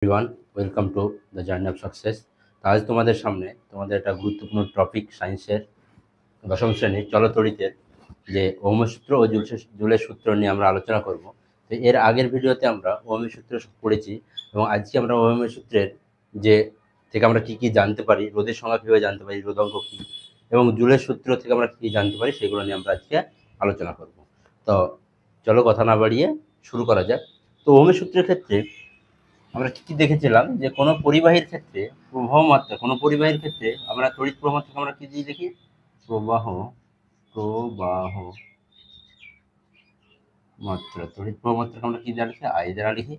Everyone, welcome to the journey of success. আজ তোমাদের সামনে একটা গুরুত্বপূর্ণ টপিক, সায়েন্সের দশম শ্রেণীর চলতরিতের যে ওহমের সূত্র ও জুলের সূত্র নিয়ে আমরা আলোচনা করব। তো এর আগের ভিডিওতে আমরা ওহমের সূত্র পড়েছি এবং আজকে আমরা ওহমের সূত্রের যে থেকে আমরা কী কী জানতে পারি, রোদের সংজ্ঞা কীভাবে জানতে পারি, রোধাঙ্ক কী, এবং জুলের সূত্র থেকে আমরা কী জানতে পারি, সেগুলো নিয়ে আমরা আজকে আলোচনা করব। তো চলো কথা না বাড়িয়ে শুরু করা যাক। তো ওহমের সূত্রের ক্ষেত্রে আমরা কি দেখেছিলাম যে কোনো পরিবাহীর ক্ষেত্রে প্রবাহ মাত্রা, কোনো পরিবাহীর ক্ষেত্রে আমরা তড়িৎ প্রবাহ মাত্রাকে আমরা কি দিয়ে লিখি? প্রবাহ মাত্রা, তড়িৎ প্রবাহ মাত্রাকে আমরা কি দ্বারা লিখি? আই দ্বারা লিখি।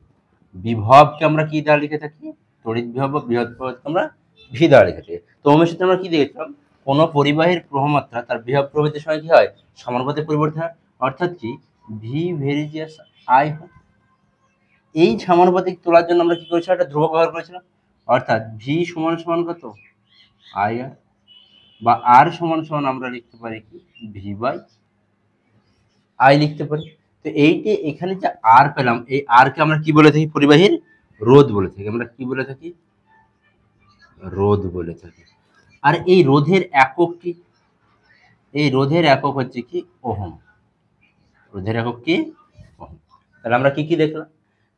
বিভবকে আমরা কি দ্বারা লিখে থাকি? তড়িৎ বিভব বা বৃহৎ প্রবাহকে আমরা ভি দ্বারা লিখে থাকি। তো ওহমের সূত্রে আমরা কি দেখেছিলাম? কোনো পরিবাহীর প্রবাহ মাত্রা তার বিভব প্রবাহের সঙ্গে কি হয়? সমানুপাতিক পরিবর্তন হয়, অর্থাৎ কি ভি ভেরিজিয়াস আই হয়। এই সমানুপাতিক তোলার জন্য আমরা কি করেছিলাম? একটা ধ্রুবক ব্যবহার করেছিলাম, অর্থাৎ ভি সমান সমান কত? আই আর, বা আর সমান সমান আমরা লিখতে পারি কি? ভি বাই আই লিখতে পারি। তো এইটি এখানে যে আর পেলাম, এই আর কে আমরা কি বলে থাকি? পরিবাহীর রোধ বলে থাকি। আমরা কি বলে থাকি? রোধ বলে থাকি। আর এই রোধের একক কি? এই রোধের একক হচ্ছে কি? ওহম। রোধের একক কি? ওহম। তাহলে আমরা কি কি দেখলাম?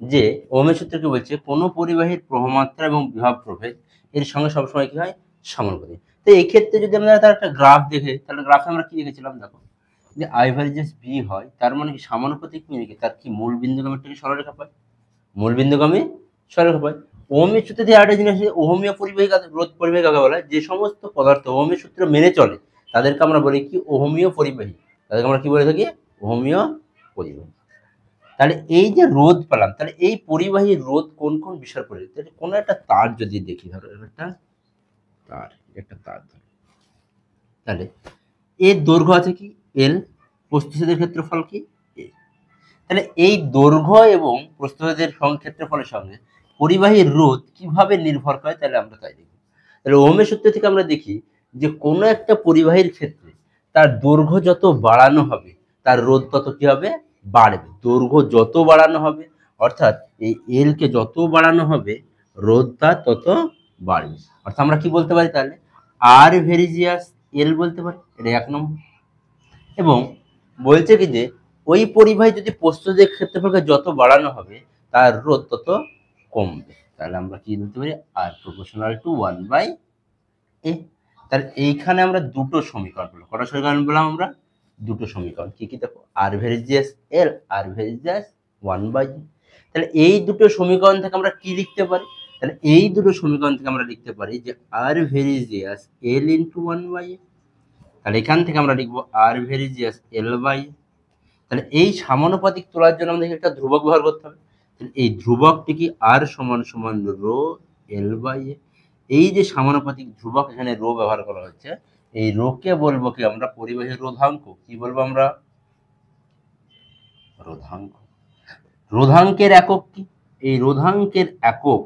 যে ওহমের সূত্র কি বলছে? কোনো পরিবাহীর প্রবাহমাত্রা এবং বিভব প্রভেদ এর সঙ্গে সবসময় কি হয়? সমানুপাতিক। তো এই ক্ষেত্রে যদি আমরা তার একটা গ্রাফ দেখে, তাহলে গ্রাফে আমরা কি দেখেছিলাম? দেখো, যে আই ভার্সেস বি হয়, তার মানে কি সমানুপাতিক মিলে কি তার কি মূল বিন্দুগামী একটা সরলরেখা পায়, মূল বিন্দুগামী সরলরেখা পায়। ওহমের সূত্র দিয়ে আরেকটা জিনিস, ওহমীয় পরিবাহী রোধ পরিবাহী কাকে বলা হয়? যে সমস্ত পদার্থ ওহমের সূত্র মেনে চলে তাদেরকে আমরা বলি কি? ওহমীয় পরিবাহী। তাদেরকে আমরা কি বলে থাকি? ওহমীয় পরিবাহী। তাহলে এই যে রোধ পেলাম, তাহলে এই পরিবাহী রোধ কোন কোন বিষয়ের পড়ে? তাহলে কোনো একটা তার যদি দেখি, ধরো একটা তার ধরো, তাহলে এর দৈর্ঘ্য আছে কি? এল, প্রস্থচ্ছেদের ক্ষেত্রফল কি? এ। তাহলে এই দৈর্ঘ্য এবং প্রস্থচ্ছেদের ক্ষেত্রফলের সঙ্গে পরিবাহীর রোধ কিভাবে নির্ভর করে, তাহলে আমরা তাই দেখব। তাহলে ওহমের সূত্র থেকে আমরা দেখি যে কোনো একটা পরিবাহীর ক্ষেত্রে তার দৈর্ঘ্য যত বাড়ানো হবে তার রোধ তত কি হবে? বাড়বে। দৈর্ঘ্য যত বাড়ানো হবে, অর্থাৎ এই এল কে যত বাড়ানো হবে রোধটা তত বাড়বে। অর্থাৎ আমরা কি বলতে পারি? তাহলে আর ভেরিজিয়াস এল বলতে পারি, এটা 1 নম্বর। এবং বলছে কি যে ওই পরিবাহী যদি প্রস্থচ্ছেদের ক্ষেত্রফলকে যত বাড়ানো হবে তার রোধ তত কমবে। তাহলে আমরা কি বলতে পারি? আর প্রপোর্শনাল টু 1/a। তাহলে এইখানে আমরা দুটো সমীকরণ পেলাম। কটা সমীকরণ পেলাম আমরা? দুটো সমীকরণ। কি কি দেখো? আর ভেরিজিয়াস এল, আর ভেরিজিয়াস 1/a। তাহলে এই দুটো সমীকরণ থেকে আমরা কি লিখতে পারি? তাহলে এই দুটো সমীকরণ থেকে আমরা লিখতে পারি যে আর ভেরিজিয়াস এল ইন্টু 1/a। তাহলে এখান থেকে আমরা লিখবো আর ভেরিজিয়াস এল বাই। তাহলে এই সমানুপাতিক তোলার জন্য আমাদের একটা ধ্রুবক ব্যবহার করতে হবে। এই ধ্রুবকটি কি? আর সমান সমান রো এল বাই এ। এই যে সমানুপাতিক ধ্রুবক, এখানে রো ব্যবহার করা হচ্ছে, এই রোকে বলবো কি আমরা? পরিবাহীর রোধাঙ্ক। কি বলবো আমরা? রোধাঙ্ক। রোধাঙ্কের একক কি? এই রোধাঙ্কের একক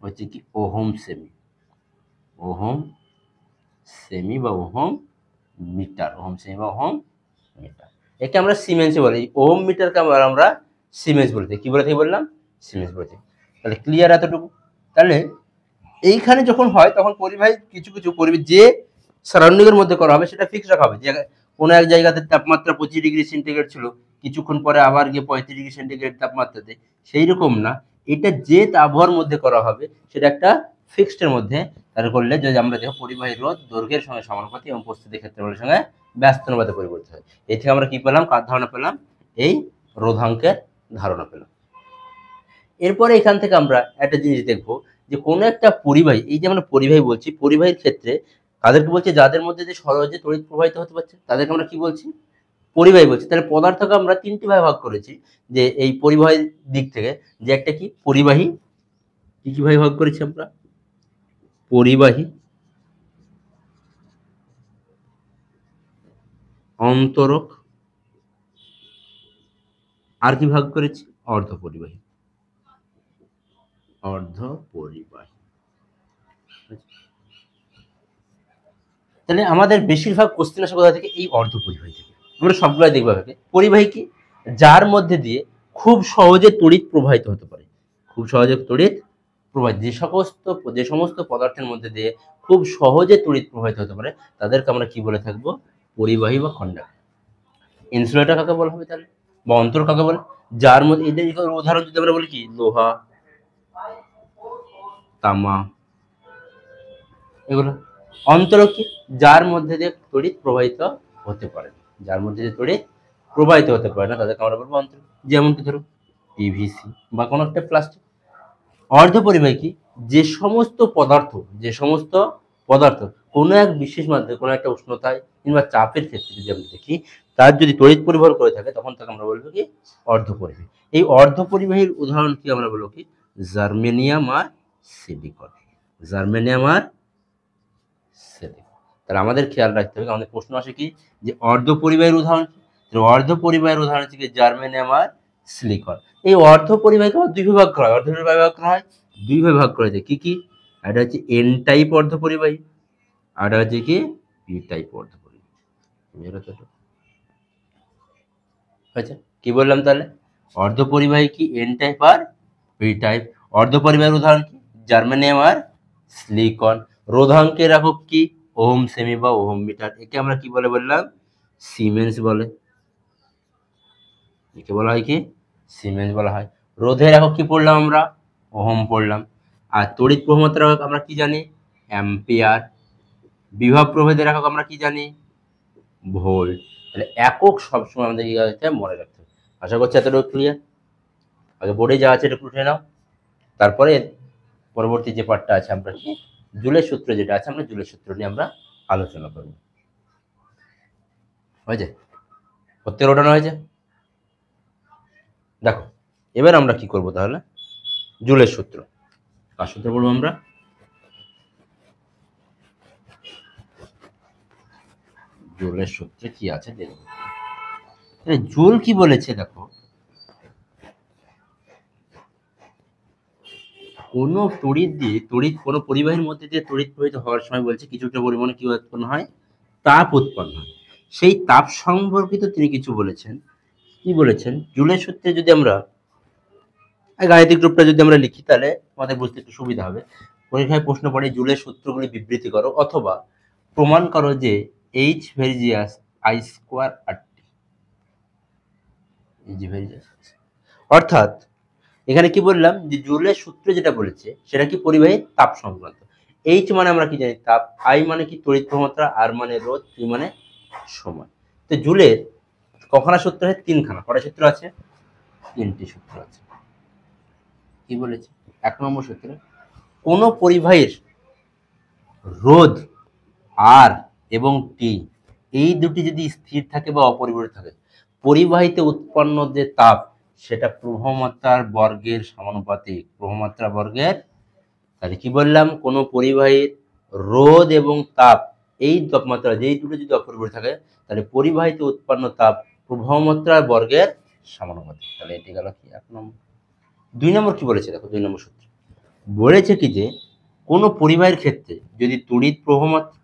হচ্ছে কি? Ohm semi. ওহম সেমি বা ওহম মিটার। ওহম সেমি বা ওহম মিটার। একে আমরা সিমেন্স বলি। ওহম মিটারকে আমরা সিমেন্স বলে থাকি। কি বলে থাকি বললাম? সিমেন্স বলে থাকি। তাহলে ক্লিয়ার এতটুকু? তাহলে এইখানে যখন হয় তখন পরিবাহী কিছু কিছু পরিবেশ যে সারাউন্ডিং এর মধ্যে করা হবে সেটা ফিক্স রাখা হবে। যে কোনো এক জায়গাতে তাপমাত্রা 25 ডিগ্রি সেন্টিগ্রেড ছিল, কিছুক্ষণ পরে আবার গিয়ে 35 ডিগ্রি সেন্টিগ্রেড তাপমাত্রাতে, সেই রকম না। এটা যে আবহাওয়ার মধ্যে করা হবে সেটা একটা ফিক্সড এর মধ্যে। তার করলে যদি আমরা দেখো পরিবাহী রোধ দৈর্ঘ্যের সঙ্গে সমানুপাতিক এবং প্রস্থিতির ক্ষেত্রফলের সঙ্গে ব্যস্ত অনুপাতে পরিবর্তিত হয়। এই থেকে আমরা কি পেলাম? কার ধারণা পেলাম? এই রোধাঙ্কের ধারণা পেলাম। এরপরে এখান থেকে আমরা একটা জিনিস দেখবো যে কোনো একটা পরিবাহী, এই যে আমরা পরিবাহী বলছি, পরিবাহীর ক্ষেত্রে তাদেরকে বলছি যাদের মধ্যে যে সহজে তড়িৎ প্রবাহিত হতে পারছে তাদেরকে আমরা কি বলছি? পরিবাহী বলছি। তাহলে পদার্থকে আমরা তিনটি ভাগে ভাগ করেছি যে এই পরিবাহীর দিক থেকে, যে একটা কি? পরিবাহী। কি কি ভাগে ভাগ করেছি আমরা? পরিবাহী, অন্তরক, আর কি ভাগ করেছি? অর্ধ পরিবাহী। অর্ধ পরিবাহী। তাহলে আমাদের বেশিরভাগ কোশ্চেন আসে কোথা থেকে? এই অর্ধ পরিবাহী থেকে। আমরা সবগুলো দেখবো আগে। পরিবাহী কি? যার মধ্যে দিয়ে খুব সহজে তড়িৎ প্রবাহিত হতে পারে। খুব সহজে তড়িৎ প্রবাহিত, যে সমস্ত পদার্থের মধ্যে দিয়ে খুব সহজে তড়িৎ প্রবাহিত হতে পারে তাদেরকে আমরা কি বলে থাকবো? পরিবাহী বা কন্ডাক্টর। ইনসুলেটর কাকে বলা হবে তাহলে, বা অন্তর কাকে বলে? যার মধ্যে এদের উদাহরণ যদি আমরা বলি কি, লোহা, তামা, এগুলো। অন্তর কি? যার মধ্যে দিয়ে তড়িৎ প্রবাহিত হতে পারে, যার মধ্যে দিয়ে তড়িৎ প্রবাহিত হতে পারে না তাদেরকে আমরা বলবো অন্তর। যেমন কি ধরো পিভিসি বা কোনো একটা প্লাস্টিক। অর্ধপরিবাহী কি? যে সমস্ত পদার্থ কোনো এক বিশেষ মাধ্যমে কোনো একটা উষ্ণতায় কিংবা চাপের ক্ষেত্রে যদি আমরা দেখি তার যদি তড়িৎ পরিবহন করে থাকে তখন তাকে আমরা বলবো কি? অর্ধপরিবাহী। এই অর্ধপরিবাহীর উদাহরণ কি আমরা বলবো কি? জার্মেনিয়াম আর সিলিকন। জার্মেনিয়াম আর সিলিকন। তাহলে আমাদের খেয়াল রাখতে হবে, আমাদের প্রশ্ন আসে কি যে অর্ধপরিবাহীর উদাহরণ কি? অর্ধপরিবাহীর উদাহরণ হচ্ছে কি জার্মেনিয়াম আর সিলিকন। এই অর্ধপরিবাহীকে আবার দুই ভাগ করা হয়, দুই ভাগ করা যায়। কি কি? এটা হচ্ছে এন টাইপ অর্ধপরিবাহী, আর এটা হচ্ছে কি পি টাইপ অর্ধপরিবাহী। আচ্ছা, কি বললাম তাহলে? অর্ধপরিবাহী কি এন টাইপ আর পি টাইপ। অর্ধপরিবাহীর উদাহরণ কি? জার্মেনিয়াম আর সিলিকন। রোধাঙ্কের একক কি? ওহম সেমি বা ওহম মিটার। একে আমরা কি বলে বললাম? সিমেন্স বলে। একে বলা হয় কি? সিমেন্স বলা হয়। রোধের একক কি পড়লাম আমরা? ওহম পড়লাম। আর তড়িৎ প্রবাহমাত্রার একক আমরা কি জানি? অ্যাম্পিয়ার। বিভব প্রভেদের একক আমরা কি জানি? ভোল্ট। তাহলে একক সবসময় আমাদের কি মনে রাখতে হবে। আশা করছি এতটুকু ক্লিয়ার। আগে বোর্ডে যা আছে একটু উঠে নাও, তারপরে পরবর্তী যে পার্টটা আছে আমরা কি জুলের সূত্র যেটা আছে আমরা জুলের সূত্র নিয়ে আমরা আলোচনা করব। হয়েছে? প্রত্যেক ওঠানো হয়েছে? দেখো এবার আমরা কি করব তাহলে? জুলের সূত্র। কার সূত্র বলবো আমরা? জুলের সূত্রে কি আছে দেখব। জুল কি বলেছে দেখো, কোনো কোনো পরিবাহীর মধ্যে দিয়ে তড়িৎ প্রবাহিত হওয়ার সময় বলছে কিছুটা পরিমাণে কি উৎপন্ন হয়? তাপ উৎপন্ন হয়। সেই তাপ সম্পর্কিত তিনি কিছু বলেছেন। কি বলেছেন? জুলের সূত্রে যদি আমরা গাণিতিক রূপটা যদি আমরা লিখি তাহলে আমাদের বুঝতে একটু সুবিধা হবে। পরীক্ষায় প্রশ্ন পড়ে জুলের সূত্রগুলি বিবৃতি করো অথবা প্রমাণ করো যে এইচ ভেরিজিয়াস আই স্কোয়ার আর টি। অর্থাৎ এখানে কি বললাম যে জুলের সূত্র যেটা বলেছে সেটা কি পরিবাহীর তাপ সংক্রান্ত। এইচ মানে আমরা কি জানি? তাপ। আই মানে কি? তড়িৎ প্রবাহমাত্রা। আর মানে রোধ। টি মানে সময়। তো জুলের কখানা সূত্র আছে? তিনখানা। কটা সূত্র আছে? তিনটি সূত্র আছে। কি বলেছে? 1 নম্বর সূত্রে কোন পরিবাহীর রোধ আর এবং টি এই দুটি যদি স্থির থাকে বা অপরিবর্তিত থাকে পরিবাহীতে উৎপন্ন যে তাপ সেটা প্রবাহমাত্রার বর্গের সমানুপাতিক। প্রবাহমাত্রা বর্গের। তাহলে কি বললাম? কোন পরিবাহীর রোধ এবং তাপ এই তাপমাত্রা যেই দুটো যদি অপরিবর্তিত থাকে তাহলে পরিবাহীতে উৎপন্ন তাপ প্রবাহমাত্রার বর্গের সমানুপাতিক। তাহলে এটি গেল কি 1 নম্বর। 2 নম্বর কি বলেছে দেখো, 2 নম্বর সূত্র বলেছে কি যে কোনো পরিবাহীর ক্ষেত্রে যদি তড়িৎ প্রবাহমাত্রা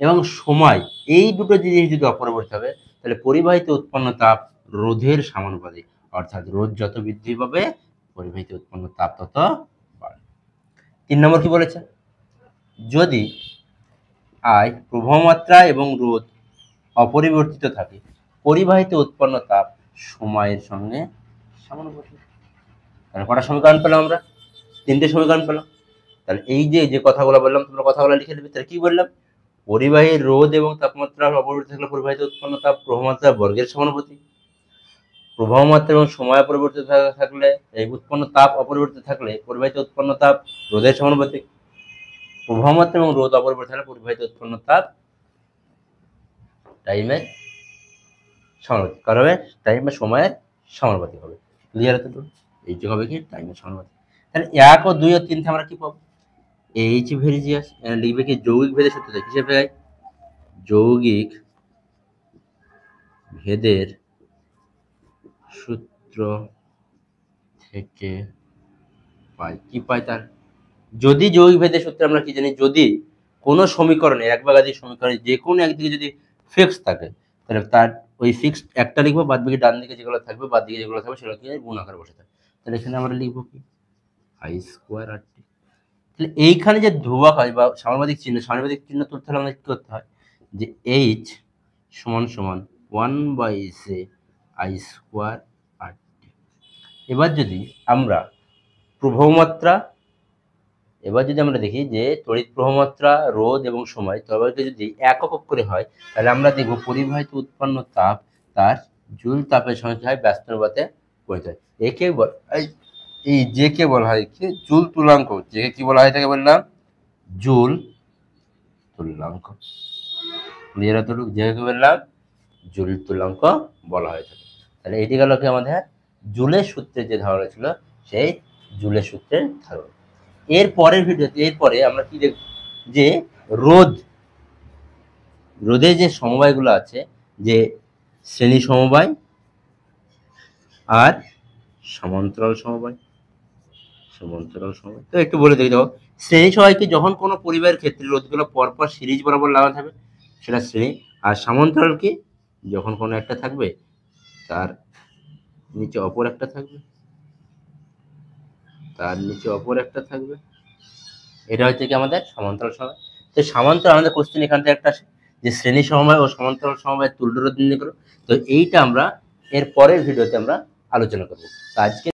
এবং সময় এই দুটো জিনিস যদি অপরিবর্তিত হবে তাহলে পরিবাহীতে উৎপন্ন তাপ রোধের সমানুপাতিক। অর্থাৎ রোধ যত বৃদ্ধি পাবে পরিবাহীতে উৎপন্ন তাপ তত বাড়বে। 3 নম্বর কি বলেছে? যদি আই প্রবাহমাত্রা এবং রোধ অপরিবর্তিত থাকে পরিবাহীতে উৎপন্ন তাপ সময়ের সঙ্গে সমানুপাতিক। তাহলে কটা সমীকরণ পেলাম আমরা? 3টে সমীকরণ পেলাম। তাহলে এই যে কথাগুলো বললাম তোমরা কথাগুলো লিখে নেবে। তাহলে কি বললাম? পরিবাহীর রোধ এবং তাপমাত্রা অপরিবর্তিত থাকলে পরিবাহীতে উৎপন্ন তাপ প্রবাহমাত্রা বর্গের সমানুপাতিক। প্রবাহমাত্রা এবং সময় পরিবর্তিত থাকলে এই উৎপন্ন তাপ অপরিবর্তিত থাকলে পরিবাহীতে উৎপন্ন তাপ রোধের সমানুপাতিক। প্রবাহমাত্রা এবং রোধ অপরিবর্তিত থাকলে পরিবাহীতে উৎপন্ন তাপ টাইমের সমানুপাতিক। কার হবে? টাইম বা সময়ের সমানুপাতিক হবে। ক্লিয়ার তো? এই যে হবে কি টাইমের সমানুপাতিক। তাহলে 1 ও 2 ও 3 আমরা কি পাবো? এইচ ভেরিজিয়াস লিখবে কি যৌগিক ভেদের সূত্র হিসেবে যৌগিক ভেদের সূত্র থেকে পাই। কি পাই? তার যদি যৌগিক ভেদের সূত্রে আমরা কি জানি? যদি কোনো সমীকরণে এক বা একাধিক সমীকরণে যে কোনো একদিকে যদি ফিক্স থাকে তাহলে তার ওই ফিক্সড একটা লিখবো, বাদ বাকি ডান দিকে যেগুলো থাকবে বাদ দিকে যেগুলো থাকবে সেগুলো কি গুণ আকারে বসে থাকে। তাহলে এখানে আমরা লিখবো কি আই স্কোয়ার আর টি। তাহলে এইখানে যে ধ্রুবক হয় বা সমানুপাতিক চিহ্ন তুলতে হলে আমাদের কি করতে হয়, যে এইচ সমান সমান 1/i²RT। এবার যদি আমরা প্রবাহমাত্রা, এবার যদি আমরা দেখি যে তড়িৎ প্রবাহমাত্রা, রোধ এবং সময় তবে যদি একক অক্ষরে হয়, তাহলে আমরা দেখব পরিবাহিত উৎপন্ন তাপ তার জুল তাপের সঙ্গে হয় ব্যস্ত অনুপাতে পরিণত হয়। একে এই যে কে বলা হয় কি জুল তুল্যাঙ্ক, যে কি বলা হয় তাকে বললাম জুল তুল্যাঙ্ক। ক্লিয়ার এতটুকু? যে কে বললাম জুল তুল্যাঙ্ক বলা হয়ে থাকে। তাহলে এটি গেল কি আমাদের জুলের সূত্রের যে ধারণা ছিল, সেই জুলের সূত্রের ধারণা। এর পরের ভিডিওতে, এরপরে আমরা কি দেখব, যে রোধের যে সমবায়গুলো আছে, যে শ্রেণী সমবায় আর সমান্তরাল সমবায়। তো একটু বলে দেখে দাও, শ্রেণী সমবায় কি, যখন কোনো পরিবারের ক্ষেত্রে রোধগুলো পরপর সিরিজ বরাবর লাগানো থাকবে সেটা শ্রেণী। আর সমান্তরাল কি, যখন কোনো একটা থাকবে তার নিচে অপর একটা থাকবে, এটা হচ্ছে কি আমাদের সমান্তরাল সমবায়। তো সমান্তরাল আমাদের কোশ্চেন এখান থেকে একটা আসে, যে শ্রেণী সমবায় ও সমান্তরাল সমবায়ের তুল্য রোধ নির্ণয় করো। তো এইটা আমরা এর পরের ভিডিওতে আমরা আলোচনা করবো। তো আজকে